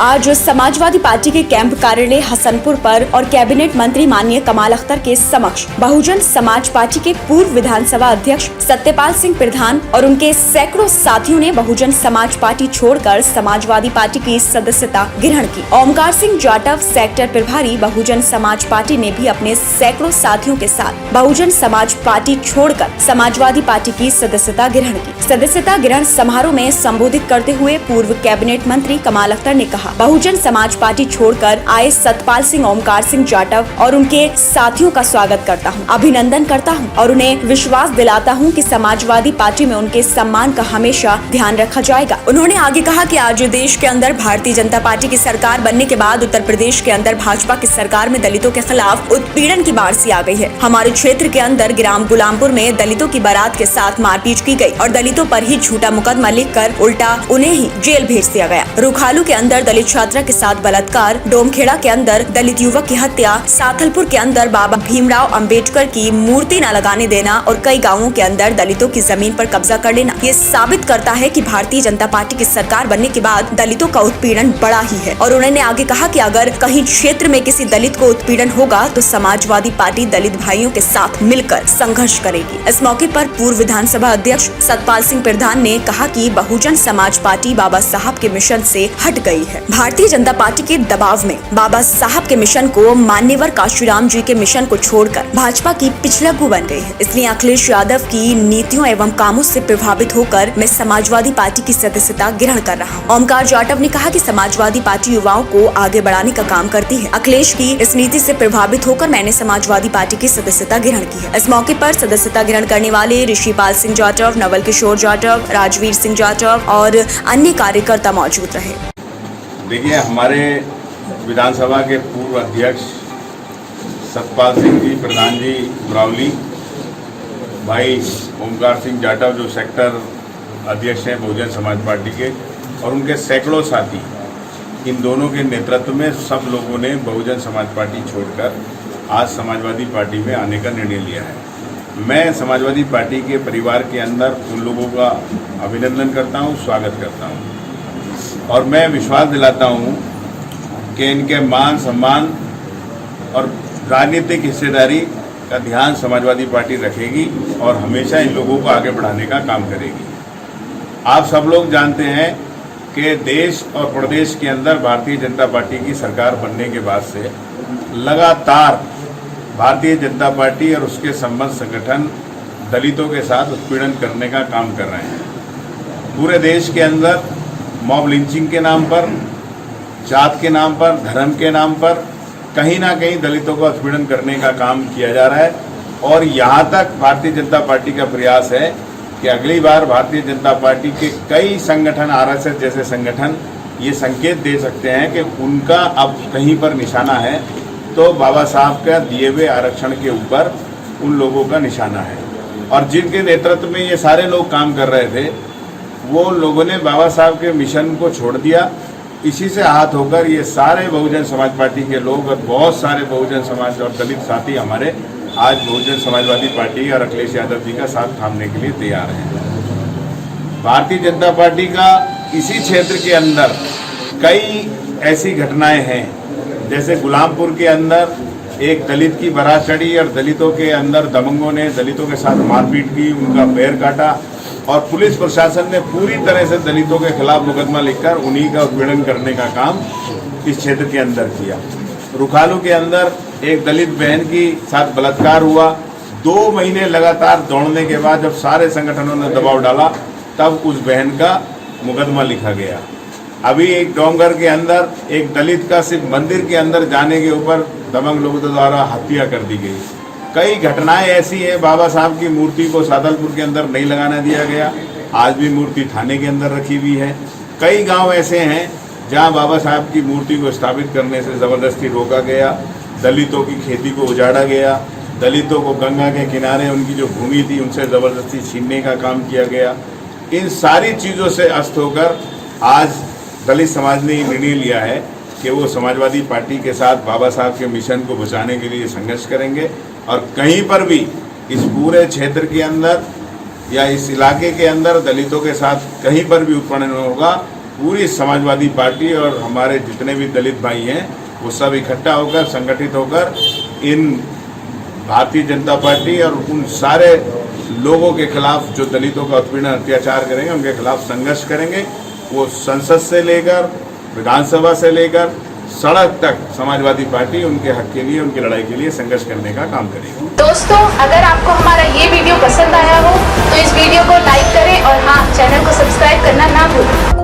आज समाजवादी पार्टी के कैंप कार्यालय हसनपुर पर और कैबिनेट मंत्री माननीय कमाल अख्तर के समक्ष बहुजन समाज पार्टी के पूर्व विधानसभा अध्यक्ष सत्यपाल सिंह प्रधान और उनके सैकड़ों साथियों ने बहुजन समाज पार्टी छोड़कर समाजवादी पार्टी की सदस्यता ग्रहण की। ओमकार सिंह जाटव सेक्टर प्रभारी बहुजन समाज पार्टी ने भी अपने सैकड़ों साथियों के साथ बहुजन समाज पार्टी छोड़कर समाजवादी पार्टी की सदस्यता ग्रहण की। सदस्यता ग्रहण समारोह में संबोधित करते हुए पूर्व कैबिनेट मंत्री कमाल अख्तर ने कहा, बहुजन समाज पार्टी छोड़कर आए सतपाल सिंह, ओमकार सिंह जाटव और उनके साथियों का स्वागत करता हूं, अभिनंदन करता हूं और उन्हें विश्वास दिलाता हूं कि समाजवादी पार्टी में उनके सम्मान का हमेशा ध्यान रखा जाएगा। उन्होंने आगे कहा कि आज देश के अंदर भारतीय जनता पार्टी की सरकार बनने के बाद उत्तर प्रदेश के अंदर भाजपा की सरकार में दलितों के खिलाफ उत्पीड़न की बाढ़ सी आ गई है। हमारे क्षेत्र के अंदर ग्राम गुलामपुर में दलितों की बारात के साथ मारपीट की गई और दलितों पर ही झूठा मुकदमा लिखकर उल्टा उन्हें ही जेल भेज दिया गया। रुखालू के अंदर दलित छात्रा के साथ बलात्कार, डोमखेड़ा के अंदर दलित युवक की हत्या, साथलपुर के अंदर बाबा भीमराव अंबेडकर की मूर्ति न लगाने देना और कई गांवों के अंदर दलितों की जमीन पर कब्जा कर लेना, ये साबित करता है कि भारतीय जनता पार्टी की सरकार बनने के बाद दलितों का उत्पीड़न बढ़ा ही है। और उन्होंने आगे कहा कि अगर कहीं क्षेत्र में किसी दलित को उत्पीड़न होगा तो समाजवादी पार्टी दलित भाइयों के साथ मिलकर संघर्ष करेगी। इस मौके पर पूर्व विधानसभा अध्यक्ष सतपाल सिंह प्रधान ने कहा कि बहुजन समाज पार्टी बाबा साहब के मिशन से हट गई है। भारतीय जनता पार्टी के दबाव में बाबा साहब के मिशन को, मान्यवर काशीराम जी के मिशन को छोड़कर भाजपा की पिछड़कू बन गई है। इसलिए अखिलेश यादव की नीतियों एवं कामों से प्रभावित होकर मैं समाजवादी पार्टी की सदस्यता ग्रहण कर रहा हूँ। ओमकार जाटव ने कहा कि समाजवादी पार्टी युवाओं को आगे बढ़ाने का काम करती है। अखिलेश की इस नीति से प्रभावित होकर मैंने समाजवादी पार्टी की सदस्यता ग्रहण की है। इस मौके पर सदस्यता ग्रहण करने वाले ऋषिपाल सिंह जाटव, नवल किशोर जाटव, राजवीर सिंह जाटव और अन्य कार्यकर्ता मौजूद रहे। देखिए, हमारे विधानसभा के पूर्व अध्यक्ष सतपाल सिंह जी प्रधान जी मुरावली, भाई ओमकार सिंह जाटव जो सेक्टर अध्यक्ष हैं बहुजन समाज पार्टी के, और उनके सैकड़ों साथी, इन दोनों के नेतृत्व में सब लोगों ने बहुजन समाज पार्टी छोड़कर आज समाजवादी पार्टी में आने का निर्णय लिया है। मैं समाजवादी पार्टी के परिवार के अंदर उन लोगों का अभिनंदन करता हूं, स्वागत करता हूं और मैं विश्वास दिलाता हूं कि इनके मान सम्मान और राजनीतिक हिस्सेदारी का ध्यान समाजवादी पार्टी रखेगी और हमेशा इन लोगों को आगे बढ़ाने का काम करेगी। आप सब लोग जानते हैं कि देश और प्रदेश के अंदर भारतीय जनता पार्टी की सरकार बनने के बाद से लगातार भारतीय जनता पार्टी और उसके संबद्ध संगठन दलितों के साथ उत्पीड़न करने का काम कर रहे हैं। पूरे देश के अंदर मॉब लिंचिंग के नाम पर, जात के नाम पर, धर्म के नाम पर कहीं ना कहीं दलितों का उत्पीड़न करने का काम किया जा रहा है। और यहाँ तक भारतीय जनता पार्टी का प्रयास है कि अगली बार भारतीय जनता पार्टी के कई संगठन, आरएसएस जैसे संगठन ये संकेत दे सकते हैं कि उनका अब कहीं पर निशाना है तो बाबा साहब का दिए हुए आरक्षण के ऊपर उन लोगों का निशाना है। और जिनके नेतृत्व में ये सारे लोग काम कर रहे थे, वो लोगों ने बाबा साहब के मिशन को छोड़ दिया। इसी से आहत होकर ये सारे बहुजन समाज पार्टी के लोग और बहुत सारे बहुजन समाज और दलित साथी हमारे आज बहुजन समाजवादी पार्टी और अखिलेश यादव जी का साथ थामने के लिए तैयार हैं। भारतीय जनता पार्टी का इसी क्षेत्र के अंदर कई ऐसी घटनाएं हैं, जैसे गुलामपुर के अंदर एक दलित की बारात चढ़ी और दलितों के अंदर दबंगों ने दलितों के साथ मारपीट की, उनका पैर काटा और पुलिस प्रशासन ने पूरी तरह से दलितों के खिलाफ मुकदमा लिखकर उन्हीं का उत्पीड़न करने का काम इस क्षेत्र के अंदर किया। रुखालू के अंदर एक दलित बहन की साथ बलात्कार हुआ। 2 महीने लगातार दौड़ने के बाद जब सारे संगठनों ने दबाव डाला तब उस बहन का मुकदमा लिखा गया। अभी एक डोंगर के अंदर एक दलित का सिर्फ मंदिर के अंदर जाने के ऊपर दबंग लोगों द्वारा हत्या कर दी गई। कई घटनाएं ऐसी हैं, बाबा साहब की मूर्ति को सादलपुर के अंदर नहीं लगाना दिया गया, आज भी मूर्ति थाने के अंदर रखी हुई है। कई गांव ऐसे हैं जहां बाबा साहब की मूर्ति को स्थापित करने से ज़बरदस्ती रोका गया, दलितों की खेती को उजाड़ा गया, दलितों को गंगा के किनारे उनकी जो भूमि थी उनसे ज़बरदस्ती छीनने का काम किया गया। इन सारी चीज़ों से अस्त होकर आज दलित समाज ने निर्णय लिया है कि वो समाजवादी पार्टी के साथ बाबा साहब के मिशन को बचाने के लिए संघर्ष करेंगे और कहीं पर भी इस पूरे क्षेत्र के अंदर या इस इलाके के अंदर दलितों के साथ कहीं पर भी उत्पीड़न होगा पूरी समाजवादी पार्टी और हमारे जितने भी दलित भाई हैं वो सब इकट्ठा होकर संगठित होकर इन भारतीय जनता पार्टी और उन सारे लोगों के खिलाफ जो दलितों का उत्पीड़न अत्याचार करेंगे उनके खिलाफ संघर्ष करेंगे। वो संसद से लेकर विधानसभा से लेकर सड़क तक समाजवादी पार्टी उनके हक के लिए, उनकी लड़ाई के लिए संघर्ष करने का काम करेगी। दोस्तों, अगर आपको हमारा ये वीडियो पसंद आया हो तो इस वीडियो को लाइक करें और हाँ, चैनल को सब्सक्राइब करना ना भूलें।